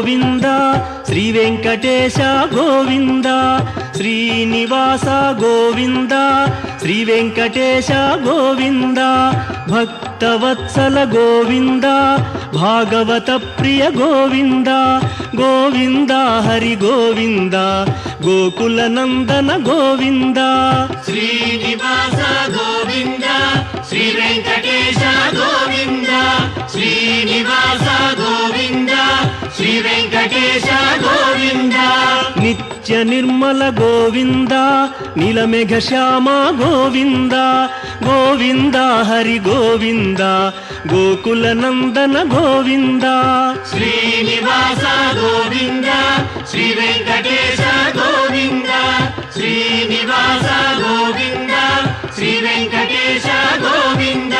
గోవింద శ్రీ వెంకటేశ గోవింద శ్రీనివాస గోవింద శ్రీ వెంకటేశ గోవింద భక్తవత్సల గోవింద భాగవత ప్రియ గోవింద గోవింద హరి గోవింద గోకుల నందన గోవింద శ్రీనివాస గోవింద శ్రీ వెంకటేశ గోవింద శ్రీనివాస గోవింద శ్రీ వెంకటేశ గోవింద నిత్య నిర్మల గోవింద నీలమేఘ శ్యామ గోవింద గోవింద హరి గోవింద గోకుల నందన గోవింద శ్రీనివాస గోవింద శ్రీ వెంకటేశ గోవింద శ్రీనివాస గోవింద శ్రీ వెంకటేశ గోవింద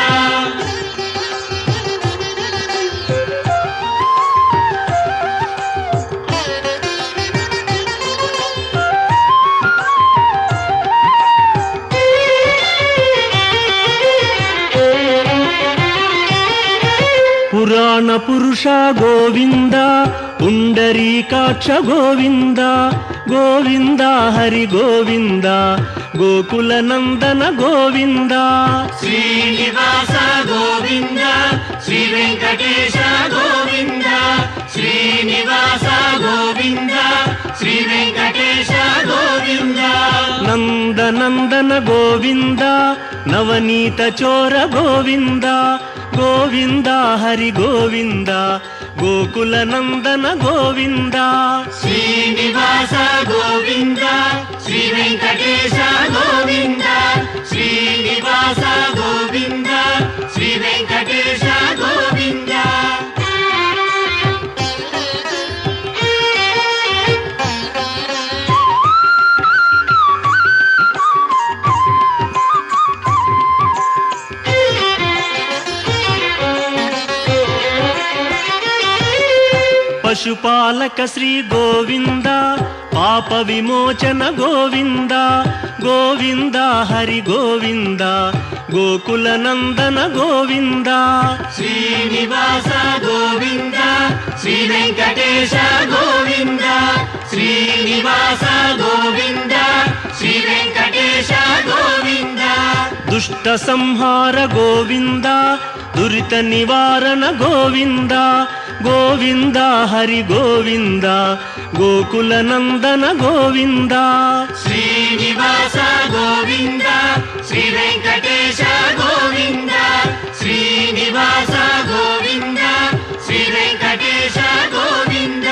పురాణ పురుష గోవింద పుండరీకాక్ష గోవింద గోవింద హరి గోవింద గోకుల నందన గోవింద శ్రీనివాస గోవింద శ్రీ వెంకటేశ గోవింద శ్రీనివాస గోవింద శ్రీ వెంకటేశ గోవింద నందనందన గోవింద నవనీత చోర గోవింద గోవింద హరి గోవింద గోకుల నందన గోవింద శ్రీనివాస గోవింద శ్రీ వెంకటేశ గోవింద శ్రీనివాస గోవింద శ్రీ వెంకటేశ గోవింద పశుపాలక శ్రీ గోవింద పాప విమోచన గోవింద గోవింద హరి గోవింద గోకుల నందన గోవింద శ్రీనివాస గోవింద శ్రీ వెంకటేశ గోవింద శ్రీనివాస గోవింద శ్రీ వెంకటేశ గోవింద దుష్ట సంహార గోవింద దురిత నివారణ గోవింద గోవింద హరి గోవింద గోకుల నందన గోవింద శ్రీనివాస గోవింద శ్రీ వెంకటేశ గోవింద శ్రీనివాస గోవింద శ్రీ వెంకటేశ గోవింద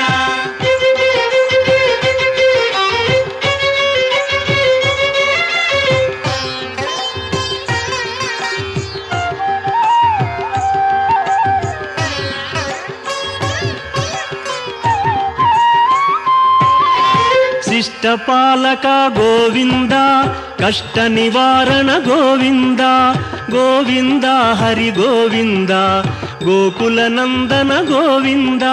శిష్టపాలక గోవింద కష్ట నివారణ గోవింద గోవింద హరి గోవింద గోకుల నందన గోవింద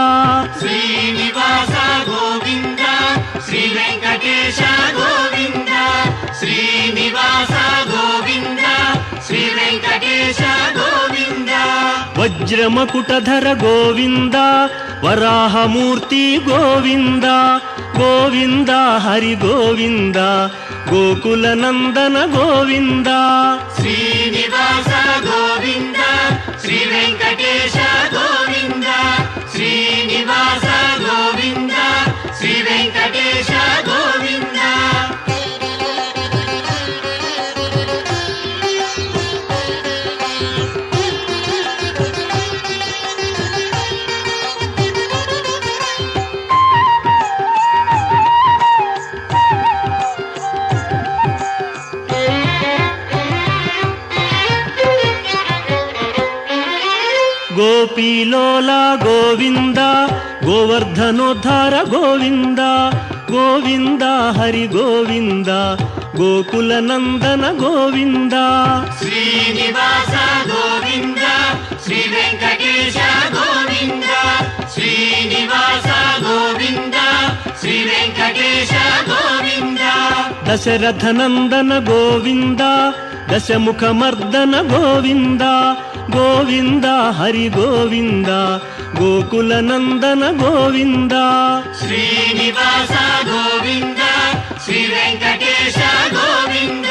శ్రీనివాస గోవింద శ్రీ వెంకటేశ గోవింద శ్రీనివాస గోవింద శ్రీ వెంకటేశ గోవింద వజ్రమకుటధర గోవింద వరాహమూర్తి గోవింద గోవింద హరి గోవింద గోకుల నందన గోవింద శ్రీనివాస గోవింద శ్రీ వెంకటేశ గోవింద శ్రీనివాస గోవింద శ్రీ వెంకటేశ గోవింద గోపీలోల గోవింద గోవర్ధనోద్ధార గోవింద గోవింద హరి గోవింద గోకుల నందన గోవింద శ్రీనివాస గోవింద శ్రీ వెంకటేశ గోవింద శ్రీనివాస గోవింద శ్రీ వెంకటేశ గోవింద దశరథ నందన గోవింద దశముఖ మర్దన గోవింద ಗೋವಿಂದ ಹರಿ ಗೋವಿಂದ ಗೋಕುಲ ನಂದನ ಗೋವಿಂದ ಶ್ರೀನಿವಾಸ ಗೋವಿಂದ ಶ್ರೀ ವೆಂಕಟೇಶ ಗೋವಿಂದ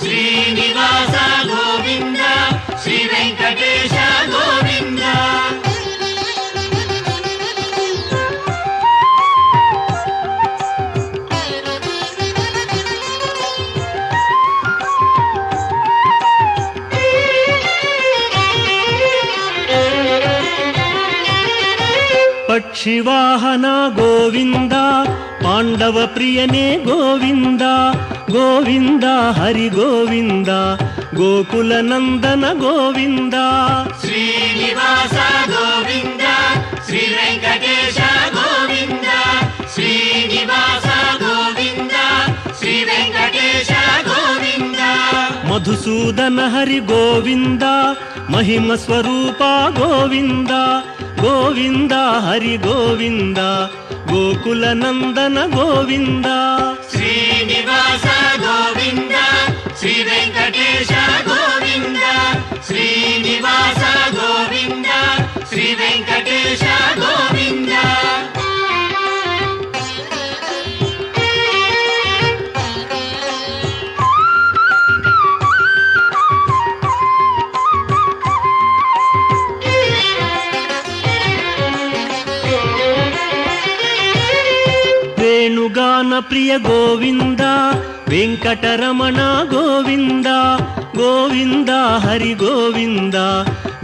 ಶ್ರೀನಿವಾಸ ಗೋವಿಂದ ಶ್ರೀ ವೆಂಕಟೇಶ ಗೋವಿಂದ ಪಕ್ಷಿವಾಹನ ಗೋವಿಂದ ಪಾಂಡವ ಪ್ರಿಯನೇ ಗೋವಿಂದ ಗೋವಿಂದ ಹರಿ ಗೋವಿಂದ ಗೋಕುಲ ನಂದನ ಗೋವಿಂದ ಶ್ರೀನಿವಾಸ ಗೋವಿಂದ ಶ್ರೀ ವೆಂಕಟೇಶ ಗೋವಿಂದ ಶ್ರೀನಿವಾಸ ಗೋವಿಂದ ಶ್ರೀ ವೆಂಕಟೇಶ ಗೋವಿಂದ ಮಧುಸೂದನ ಹರಿ ಗೋವಿಂದ ಮಹಿಮ ಸ್ವರೂಪ ಗೋವಿಂದ ಗೋವಿಂದ ಹರಿ ಗೋವಿಂದ ಗೋಕುಲ ನಂದನ ಗೋವಿಂದ ಶ್ರೀನಿವಾಸ ಗೋವಿಂದ ಶ್ರೀ ವೆಂಕಟೇಶ ಗೋವಿಂದ ಶ್ರೀನಿವಾಸ ಗೋವಿಂದ ಶ್ರೀ ವೆಂಕಟೇಶ ಗೋವಿಂದ ವೇಣುಗಾನ ಪ್ರಿಯ ಗೋವಿಂದ ವೆಂಕಟರಮಣ ಗೋವಿಂದ ಗೋವಿಂದ ಹರಿ ಗೋವಿಂದ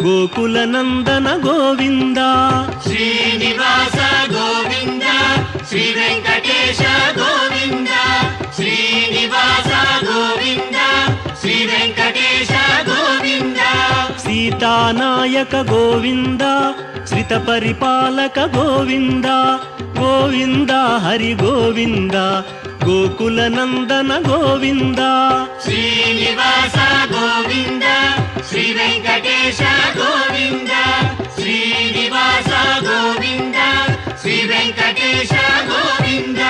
ಗೋಕುಲ ನಂದನ ಗೋವಿಂದ ಶ್ರೀನಿವಾಸ ಗೋವಿಂದ ಶ್ರೀ ವೆಂಕಟೇಶ ಗೋವಿಂದ ಶ್ರೀನಿವಾಸ ಗೋವಿಂದ ಶ್ರೀ ವೆಂಕಟೇಶ ಗೋವಿಂದ ಸೀತಾನಾಯಕ ಗೋವಿಂದ ಶ್ರಿತ ಪರಿಪಾಲಕ ಗೋವಿಂದ ಗೋವಿಂದ ಹರಿ ಗೋವಿಂದ ಗೋಕುಲ ನಂದನ ಗೋವಿಂದ ಶ್ರೀನಿವಾಸ ಗೋವಿಂದ ಶ್ರೀ ವೆಂಕಟೇಶ ಗೋವಿಂದ ಶ್ರೀನಿವಾಸ ಗೋವಿಂದ ಶ್ರೀ ವೆಂಕಟೇಶ ಗೋವಿಂದ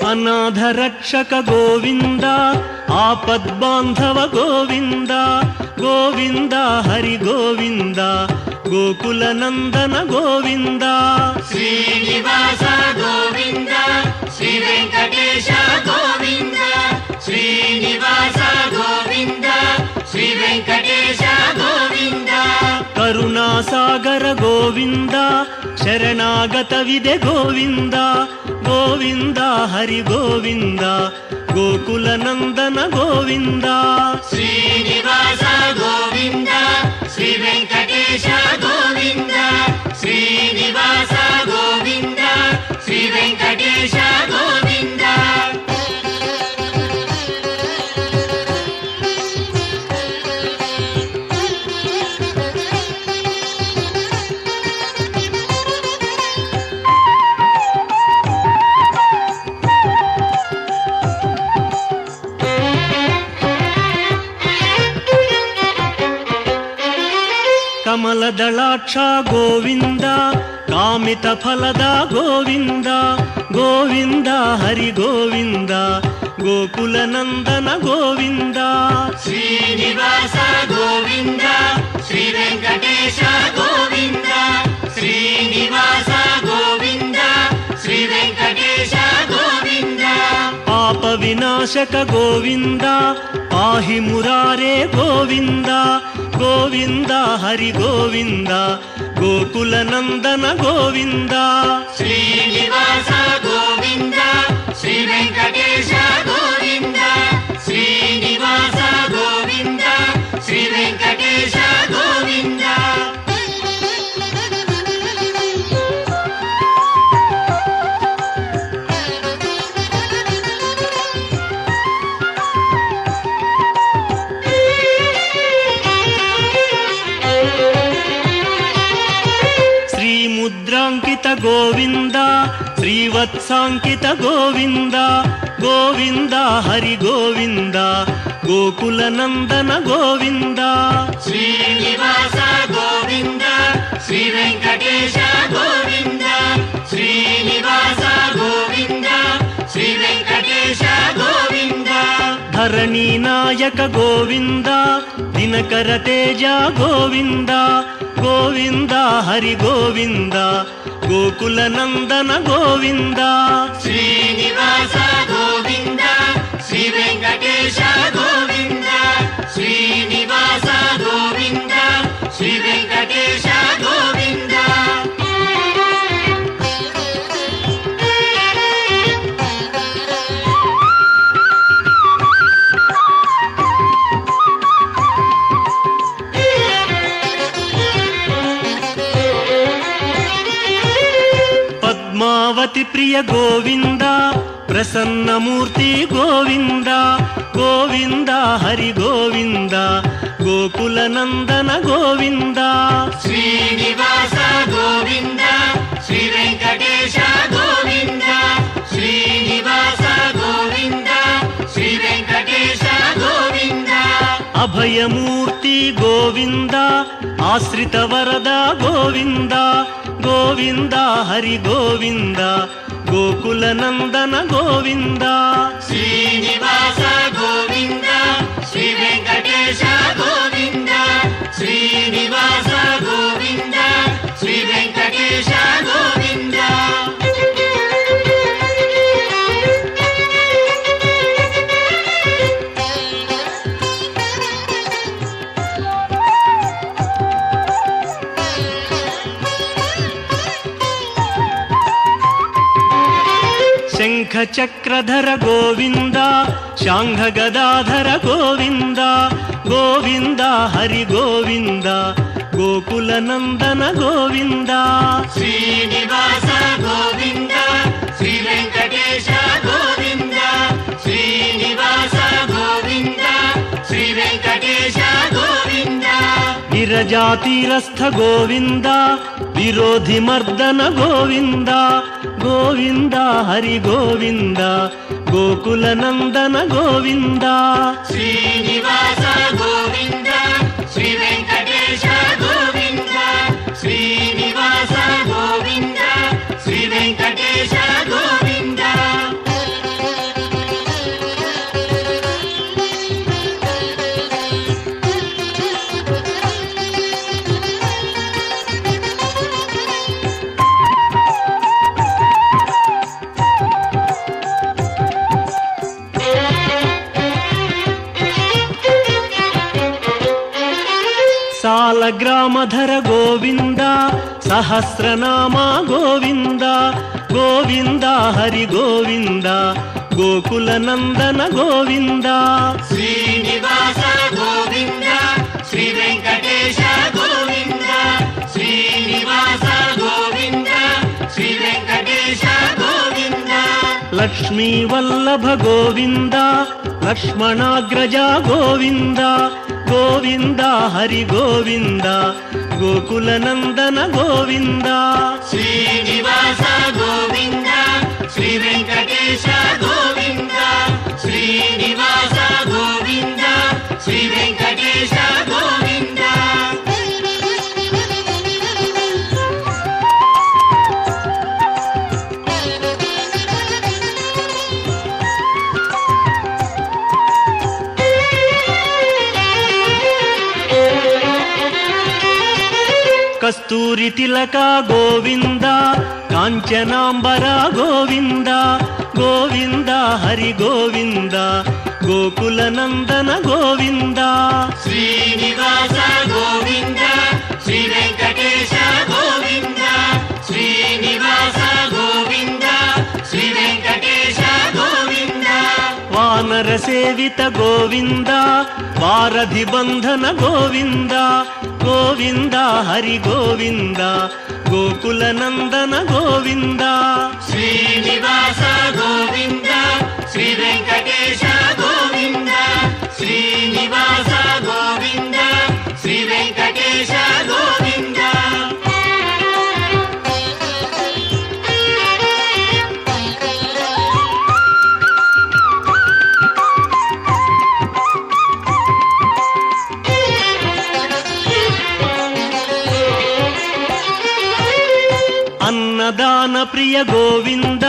ಅನಾಥ ರಕ್ಷಕ ಗೋವಿಂದ ಆಪದ್ಬಾಂಧವ ಗೋವಿಂದ ಗೋವಿಂದ ಹರಿ ಗೋವಿಂದ ಗೋಕುಲ ನಂದನ ಗೋವಿಂದ ಶ್ರೀನಿವಾಸ ಗೋವಿಂದ ಶ್ರೀ ವೆಂಕಟೇಶ ಗೋವಿಂದ ಶ್ರೀನಿವಾಸ ಗೋವಿಂದ ಶ್ರೀ ವೆಂಕಟೇಶ ಗೋವಿಂದ ಕರುಣಾಸಾಗರ ಗೋವಿಂದ ಶರಣಾಗತವಿದೆ ಗೋವಿಂದ ಗೋವಿಂದ ಹರಿ ಗೋವಿಂದ ಗೋಕುಲ ನಂದನ ಗೋವಿಂದ ಶ್ರೀನಿವಾಸ ಗೋವಿಂದ ಶ್ರೀ ವೆಂಕಟೇಶ ಗೋವಿಂದ ಶ್ರೀನಿವಾಸ ಗೋವಿಂದ ಶ್ರೀ ವೆಂಕಟೇಶ ಗೋವಿಂದ ಕಮಲದಳಾಕ್ಷ ಗೋವಿಂದ ಕಾಮಿತ ಫಲದ ಗೋವಿಂದ ಗೋವಿಂದ ಹರಿ ಗೋವಿಂದ ಗೋಕುಲ ನಂದನ ಗೋವಿಂದ ಶ್ರೀನಿವಾಸ ಗೋವಿಂದ ಶ್ರೀ ವೆಂಕಟೇಶ ಗೋವಿಂದ ಶ್ರೀನಿವಾಸ ಗೋವಿಂದ ಶ್ರೀ ವೆಂಕಟೇಶ ಗೋವಿಂದ ಪಾಪ ವಿನಾಶಕ ಗೋವಿಂದ ಪಾಹಿ ಮುರಾರೇ ಗೋವಿಂದ ಗೋವಿಂದ ಹರಿ ಗೋವಿಂದ ಗೋಕುಲ ನಂದನ ಗೋವಿಂದ ಶ್ರೀನಿವಾಸ ಗೋವಿಂದ ಶ್ರೀ ವೆಂಕಟೇಶ ಗೋವಿಂದ ಶ್ರೀನಿವಾಸ ಗೋವಿಂದ ಶ್ರೀ ವೆಂಕಟೇಶ ಗೋವಿಂದ ಮುದ್ರಾಂಕಿತ ಗೋವಿಂದ ಶ್ರೀವತ್ಸಾಂಕಿತ ಗೋವಿಂದ ಗೋವಿಂದ ಹರಿ ಗೋವಿಂದ ಗೋಕುಲ ನಂದನ ಗೋವಿಂದ ಶ್ರೀನಿವಾಸ ಗೋವಿಂದ ಶ್ರೀ ವೆಂಕಟೇಶ ಗೋವಿಂದ ಶ್ರೀನಿವಾಸ ಗೋವಿಂದ ಶ್ರೀ ವೆಂಕಟೇಶ ಗೋವಿಂದ ಧರಣಿ ನಾಯಕ ಗೋವಿಂದ ದಿನಕರ ತೇಜ ಗೋವಿಂದ ಗೋವಿಂದ ಹರಿ ಗೋವಿಂದ ಗೋಕುಲ ನಂದನ ಗೋವಿಂದ ಶ್ರೀನಿವಾಸ ಗೋವಿಂದ ಶ್ರೀ ವೆಂಕಟೇಶ ಗೋವಿಂದ ಶ್ರೀನಿವಾಸ ಗೋವಿಂದ ಶ್ರೀ ವೆಂಕಟೇಶ ಗೋವಿಂದ ಪದ್ಮಾವತಿ ಪ್ರಿಯ ಗೋವಿಂದ ಪ್ರಸನ್ನ ಮೂರ್ತಿ ಗೋವಿಂದ ಗೋವಿಂದ ಹರಿ ಗೋವಿಂದ ಗೋಕುಲ ನಂದನ ಗೋವಿಂದ ಶ್ರೀನಿವಾಸ ಗೋವಿಂದ ಶ್ರೀ ವೆಂಕಟೇಶ ಗೋವಿಂದ ಶ್ರೀನಿವಾಸ ಗೋವಿಂದ ಶ್ರೀ ವೆಂಕಟೇಶ ಗೋವಿಂದ ಅಭಯ ಮೂರ್ತಿ ಗೋವಿಂದ ಆಶ್ರಿತ ವರದ ಗೋವಿಂದ ಗೋವಿಂದ ಹರಿ ಗೋವಿಂದ ಗೋಕುಲ ನಂದನ ಗೋವಿಂದ ಶ್ರೀನಿವಾಸ ಗೋವಿಂದ ಶ್ರೀ ವೆಂಕಟೇಶ ಗೋವಿಂದ ಶ್ರೀನಿವಾಸ ಗೋವಿಂದ ಶ್ರೀ ವೆಂಕಟೇಶ ಗೋವಿಂದ ಶಂಖ ಚಕ್ರಧರ ಗೋವಿಂದ ಶಾಂಘ ಗದಾಧರ ಗೋವಿಂದ ಗೋವಿಂದ ಹರಿ ಗೋವಿಂದ ಗೋಕುಲ ನಂದನ ಗೋವಿಂದ ಶ್ರೀನಿವಾಸ ಗೋವಿಂದ ಶ್ರೀ ವೆಂಕಟೇಶ ಗೋವಿಂದ ಶ್ರೀನಿವಾಸ ಗೋವಿಂದ ಶ್ರೀ ವೆಂಕಟೇಶ ಗೋವಿಂದ ವಿರಜಾತೀರಸ್ಥ ಗೋವಿಂದ ವಿರೋಧಿ ಮರ್ದನ ಗೋವಿಂದ ಗೋವಿಂದ ಹರಿ ಗೋವಿಂದ ಗೋಕುಲ ನಂದನ ಗೋವಿಂದ ಶ್ರೀನಿವಾಸ ಗೋವಿಂದ ಶ್ರೀ ವೆಂಕಟೇಶ ಗೋವಿಂದ ಶ್ರೀನಿವಾಸ ಗೋವಿಂದ ಶ್ರೀ ವೆಂಕಟೇಶ ಗೋವಿಂದ ಸಾಲಗ್ರಾಮಧರ ಗೋವಿಂದ ಸಹಸ್ರನಾಮ ಗೋವಿಂದ ಗೋವಿಂದ ಹರಿ ಗೋವಿಂದ ಗೋಕುಲ ನಂದನ ಗೋವಿಂದ ಶ್ರೀನಿವಾಸ ಗೋವಿಂದ ಶ್ರೀ ವೆಂಕಟೇಶ ಗೋವಿಂದ ಶ್ರೀನಿವಾಸ ಗೋವಿಂದ ಶ್ರೀ ವೆಂಕಟೇಶ ಗೋವಿಂದ ಲಕ್ಷ್ಮೀ ವಲ್ಲಭ ಗೋವಿಂದ ಲಕ್ಷ್ಮಣಾಗ್ರಜ ಗೋವಿಂದ ಗೋವಿಂದ ಹರಿ ಗೋವಿಂದ ಗೋಕುಲ ನಂದನ ಗೋವಿಂದ ಶ್ರೀನಿವಾಸ ಗೋವಿಂದ ಶ್ರೀ ವೆಂಕಟೇಶ ಗೋವಿಂದ ಶ್ರೀನಿವಾಸ ಗೋವಿಂದ ಶ್ರೀ ವೆಂಕಟೇಶ ಗೋವಿಂದ ಕಸ್ತೂರಿ ತಿಲಕ ಗೋವಿಂದ ಕಾಂಚನಾಂಬರ ಗೋವಿಂದ ಗೋವಿಂದ ಹರಿ ಗೋವಿಂದ ಗೋಕುಲ ನಂದನ ಗೋವಿಂದ ಶ್ರೀನಿವಾಸ ಗೋವಿಂದ ಶ್ರೀ ವೆಂಕಟೇಶ ಗೋವಿಂದ ಶ್ರೀನಿವಾಸ ಗೋವಿಂದ ಶ್ರೀ ವೆಂಕಟೇಶ ಗೋವಿಂದ ವಾನರ ಸೇವಿತ ಗೋವಿಂದ ವಾರಧಿ ಬಂಧನ ಗೋವಿಂದ ಗೋವಿಂದ ಹರಿ ಗೋವಿಂದ ಗೋಕುಲ ನಂದನ ಗೋವಿಂದ ಶ್ರೀನಿವಾಸ ಗೋವಿಂದ ಶ್ರೀ ವೆಂಕಟೇಶ ಗೋವಿಂದ ಶ್ರೀನಿವಾಸ ಗೋವಿಂದ ಶ್ರೀ ವೆಂಕಟೇಶ ಗೋವಿಂದ ప్రియ గోవింద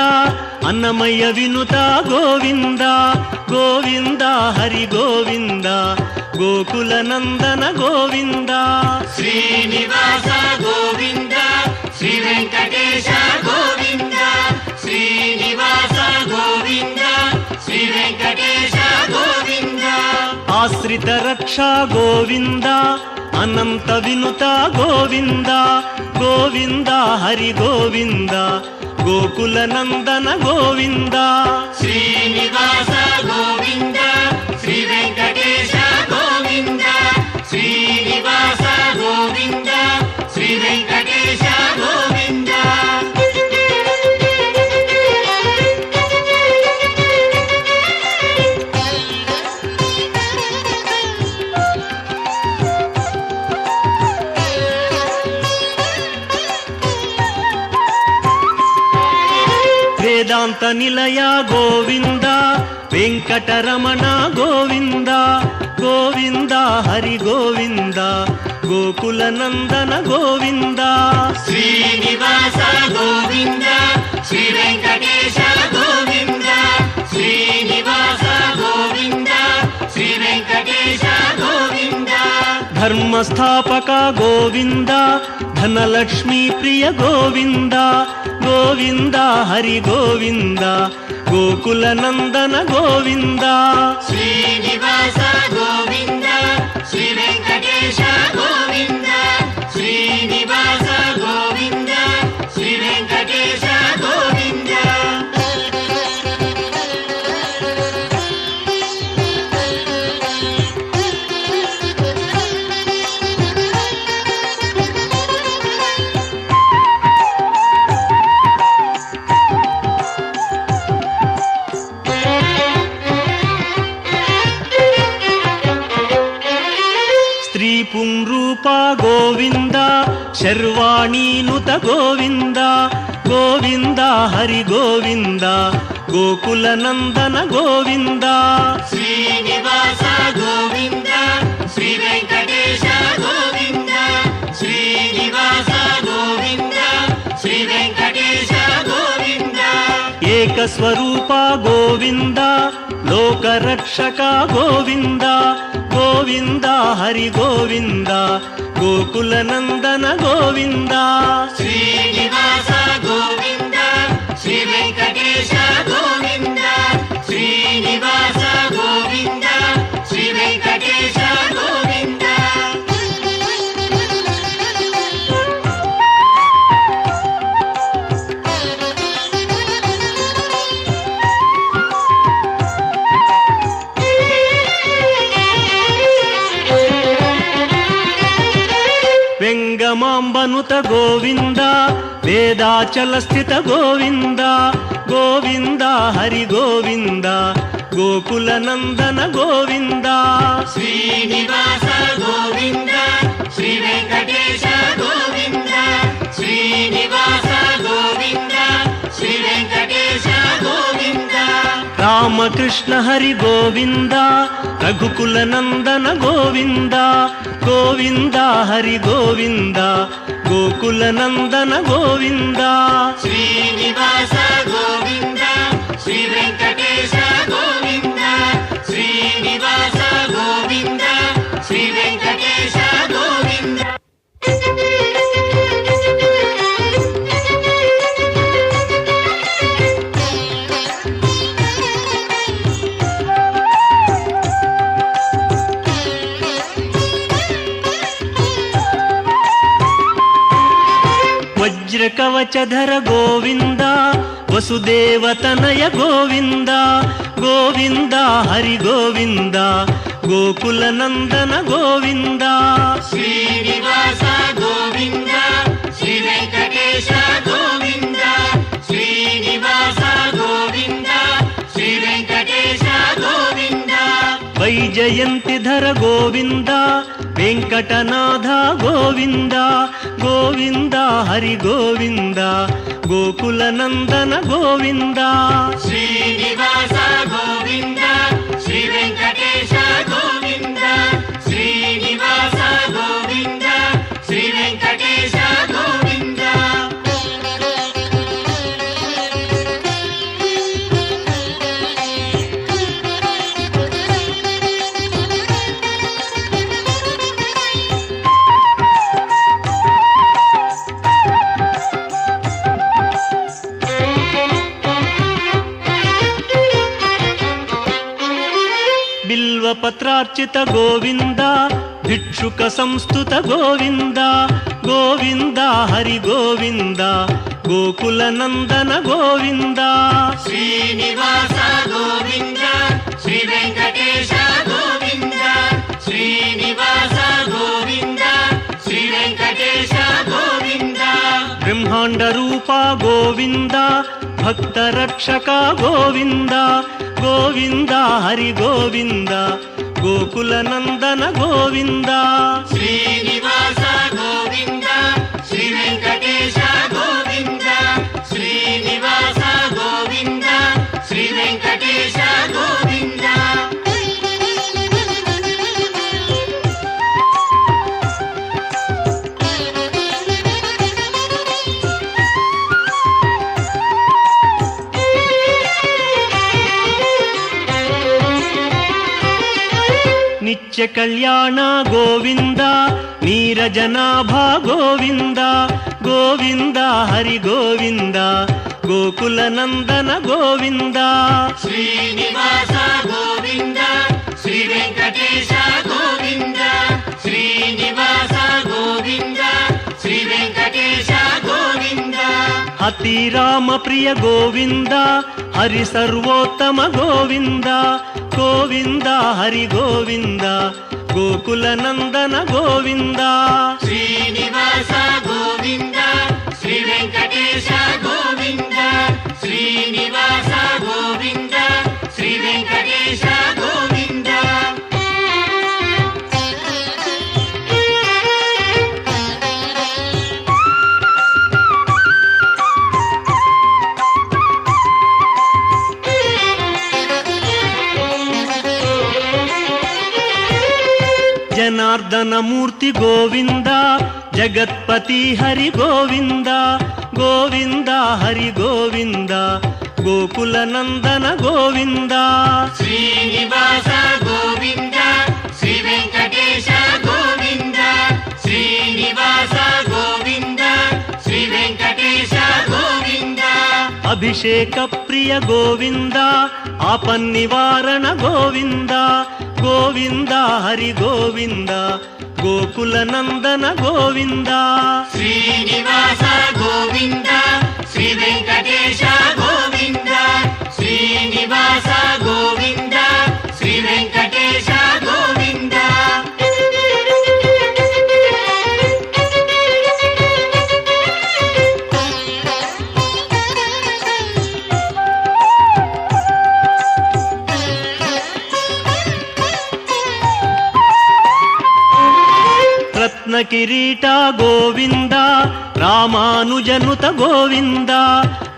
అన్నమయ్య వినుత గోవింద గోవింద హరి గోవింద గోకుల నందన గోవింద శ్రీనివాస గోవింద శ్రీ వెంకటేశ గోవింద శ్రీనివాస గోవింద శ్రీ వెంకటేశ గోవింద ఆశ్రిత రక్షా గోవింద అనంత వినుత గోవింద గోవింద హరి గోవింద గోకుల నందన గోవింద శ్రీనివాస గోవింద శ్రీ వెంకటేశ గోవింద శ్రీనివాస గోవింద శ్రీ వెంకటేశ గోవింద వేదాంత నిలయ గోవింద వెంకటరమణ గోవింద గోవింద హరి గోవింద గోకుల నందన గోవింద శ్రీనివాస గోవింద శ్రీ వెంకటేశ గోవింద శ్రీనివాస గోవింద శ్రీ వెంకటేశ గోవింద ధర్మస్థాపక గోవింద ధనలక్ష్మీ ప్రియ గోవింద గోవింద హరి గోవింద గోకుల నందన గోవింద శ్రీనివాస గోవింద శ్రీ వెంకటేశ గోవింద శ్రీనివాస గోవింద శ్రీ వెంకటేశ గోవింద స్త్రీ పుంరూప గోవింద శర్వాణీనుత గోవింద గోవింద హరి గోవింద గోకుల నందన గోవింద శ్రీనివాస గోవింద శ్రీ వెంకటేశ గోవింద శ్రీనివాస గోవింద శ్రీ వెంకటేశ గోవింద ఏకస్వరూప గోవింద లోకరక్షక గోవింద గోవింద హరి గోవింద గోకుల నందన గోవింద శ్రీనివాస గోవింద శ్రీ వెంకటేశ గోవింద శ్రీనివాస గోవింద శ్రీ వెంకటేశ గోవింద వెంగమాంబనుత గోవింద వేదాచల స్థిత గోవింద గోవింద హరి గోవింద గోకుల నందన గోవింద శ్రీనివాస గోవింద శ్రీ వెంకటేశ గోవింద శ్రీనివాస గోవింద శ్రీ వెంకటేశ గోవింద రామకృష్ణ హరి గోవింద రఘుకుల నందన గోవింద గోవింద హరి గోవింద గోకుల నందన గోవింద శ్రీనివాస గోవింద శ్రీ వెంకటేశ గోవింద శ్రీనివాస గోవింద శ్రీ వెంకటేశ గోవింద వజ్రకవచధర గోవింద వసుదేవతనయ గోవింద గోవింద హరి గోవింద గోకుల నందన గోవింద శ్రీనివాస గోవింద శ్రీ వెంకటేశ గోవింద శ్రీనివాస గోవింద శ్రీ వెంకటేశ గోవింద వైజయంతిధర గోవింద వెంకటనాథ గోవింద గోవింద హరి గోవింద గోకుల నందన గోవింద శ్రీనివాస గోవింద శ్రీ వెంకటేశ గోవింద శ్రీనివాస గోవింద శ్రీ వెంకటేశ గోవింద బిల్వపత్రార్చిత గోవింద భిక్షుక సంస్థుత గోవింద గోవింద హరి గోవింద గోకుల నందన గోవింద శ్రీనివాస గోవింద శ్రీ వెంకటేశ గోవింద శ్రీనివాస గోవింద శ్రీ వెంకటేశ గోవింద బ్రహ్మాండ రూప గోవింద భక్త రక్షక గోవింద గోవింద హరి గోవింద గోకుల నందన గోవింద శ్రీనివాస గోవింద శ్రీ వెంకటేశ గోవింద శ్రీనివాస గోవింద శ్రీ వెంకటేశ గోవింద నిత్య కళ్యాణ గోవింద నీరజనాభ గోవింద గోవింద హరి గోవింద గోకుల నందన గోవింద శ్రీనివాస గోవింద శ్రీ వెంకటేశ గోవింద శ్రీనివాస గోవింద శ్రీ వెంకటేశ గోవింద అతి రామ ప్రియ గోవింద హరి సర్వోత్తమ గోవింద గోవింద హరి గోవింద గోకుల నందన గోవింద శ్రీనివాస గోవింద శ్రీ వెంకటేశ గోవింద శ్రీనివాస గోవింద శ్రీ వెంకటేశ గోవింద జనార్దన మూర్తి గోవింద జగత్పతి హరి గోవింద గోవింద హరి గోవింద గోకుల నందన గోవింద శ్రీనివాస గోవింద శ్రీ వెంకటేశ గోవింద శ్రీనివాస గోవింద శ్రీ వెంకటేశ గోవింద అభిషేక ప్రియ గోవింద ఆపన్నివారణ గోవింద గోవింద హరి గోవింద గోకుల నందన గోవింద శ్రీనివాస గోవింద శ్రీ వెంకటేశ గోవింద శ్రీనివాస గోవింద శ్రీ వెంకటేశ గోవింద రత్న కిరీట గోవింద రామానుజనుత గోవింద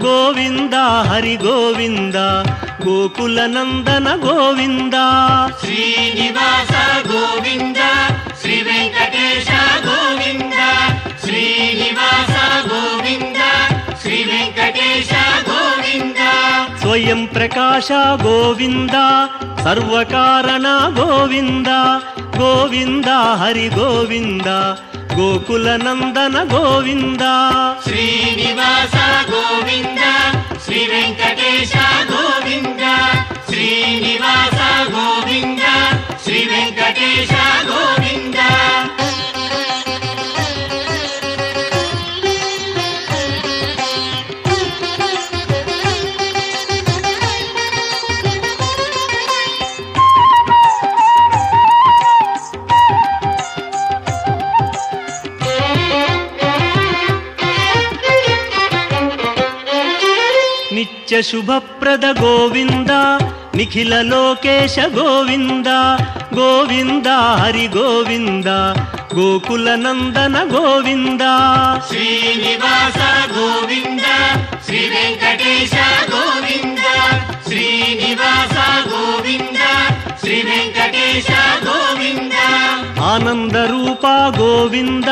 గోవింద హరి గోవింద గోకుల నందన గోవింద శ్రీనివాస గోవింద శ్రీ వెంకటేశ గోవింద శ్రీనివాస గోవింద శ్రీ వెంకటేశ గోవింద స్వయం ప్రకాశ గోవింద సర్వకారణ గోవింద గోవింద హరి గోవింద గోకుల నందన గోవింద శ్రీనివాస గోవింద శ్రీ వెంకటేశ గోవింద శ్రీనివాస గోవింద శ్రీ వెంకటేశ గోవింద నిత్య శుభప్రద గోవింద నిఖిల లోకేశ గోవింద గోవింద హరి గోవింద గోకుల నందన గోవింద శ్రీనివాస గోవింద శ్రీ వెంకటేశ గోవింద శ్రీనివాస గోవింద శ్రీ వెంకటేశ గోవింద ఆనంద రూప గోవింద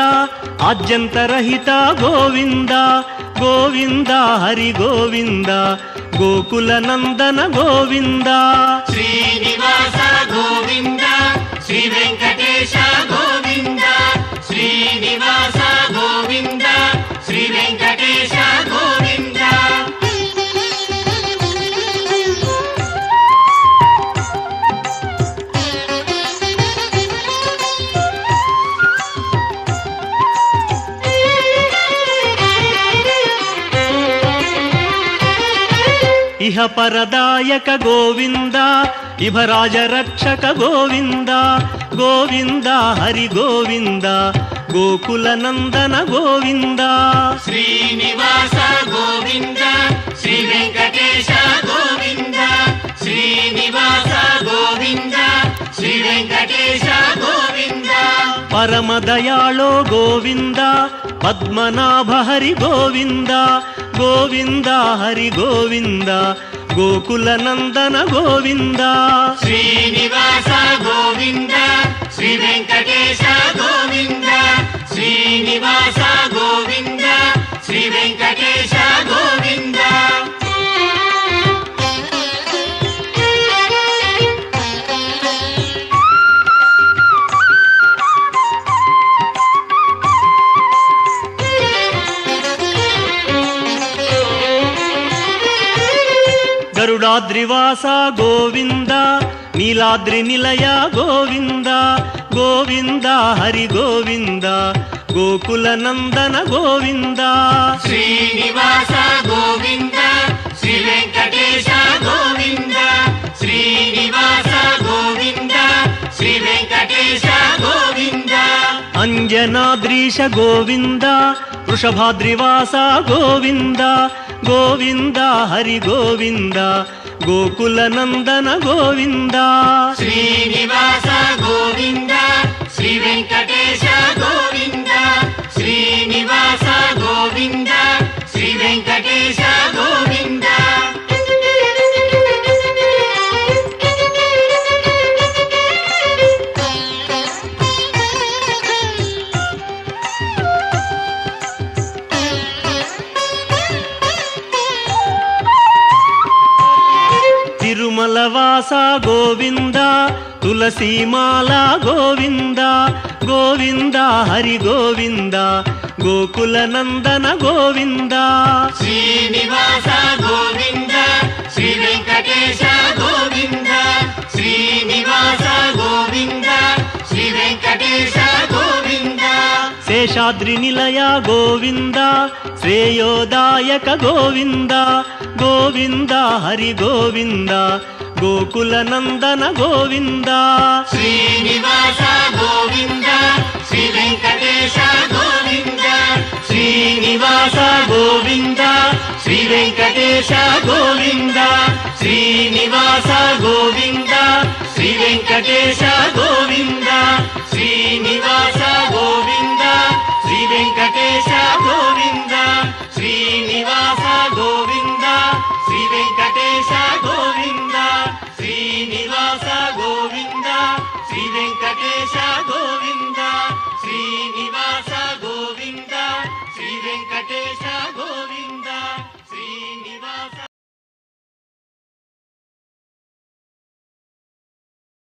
ఆద్యంతరహిత గోవింద గోవింద హరి గోవింద గోకుల నందన గోవింద శ్రీనివాస గోవింద శ్రీ వెంకటేశ గోవింద శ్రీనివాస గోవింద శ్రీ వెంకటేశ గోవింద ఇహ పరదాయక గోవింద ఇభరాజ రక్షక గోవింద గోవింద హరి గోవింద గోకుల నందన గోవింద శ్రీనివాస గోవింద శ్రీ వెంకటేశ గోవింద శ్రీనివాస గోవింద శ్రీ వెంకటేశ గోవింద పరమదయాళో గోవింద పద్మనాభ హరి గోవింద గోవింద హరి గోవింద గోకుల నందన గోవింద శ్రీనివాస గోవింద శ్రీ వెంకటేశ గోవింద శ్రీనివాస గోవింద శ్రీ వెంకటేశ గోవింద గరుడాద్రివాస గోవింద నీలాద్రి నిలయ గోవింద గోవింద హరి గోవింద గోకుల నందన గోవింద శ్రీనివాస గోవింద శ్రీ వెంకటేశ గోవింద శ్రీనివాస గోవింద శ్రీ వెంకటేశ గోవింద అంజనాద్రీశ గోవింద వృషభాద్రివాస గోవింద గోవింద హరి గోవింద గోకుల నందన గోవింద శ్రీనివాస గోవింద శ్రీ వెంకటేశ గోవింద శ్రీనివాస గోవింద శ్రీ వెంకటేశ గోవింద తిరుమలవాస గోవింద తులసీమాల గోవింద గోవింద హరి గోవింద గోకుల నందన గోవింద శ్రీనివాస గోవింద శ్రీ వెంకటేశ గోవింద శ్రీనివాస గోవింద శ్రీ వెంకటేశ గోవింద శేషాద్రి నిలయ గోవింద శ్రేయోదాయక గోవింద గోవింద హరి గోవింద గోకుల నందన గోవింద శ్రీనివాస గోవింద శ్రీ వెంకటేశ గోవింద శ్రీనివాస గోవింద శ్రీ వెంకటేశ గోవింద శ్రీనివాస గోవింద శ్రీ వెంకటేశ గోవింద శ్రీనివాస గోవింద శ్రీ వెంకటేశ గోవింద శ్రీనివాస గోవింద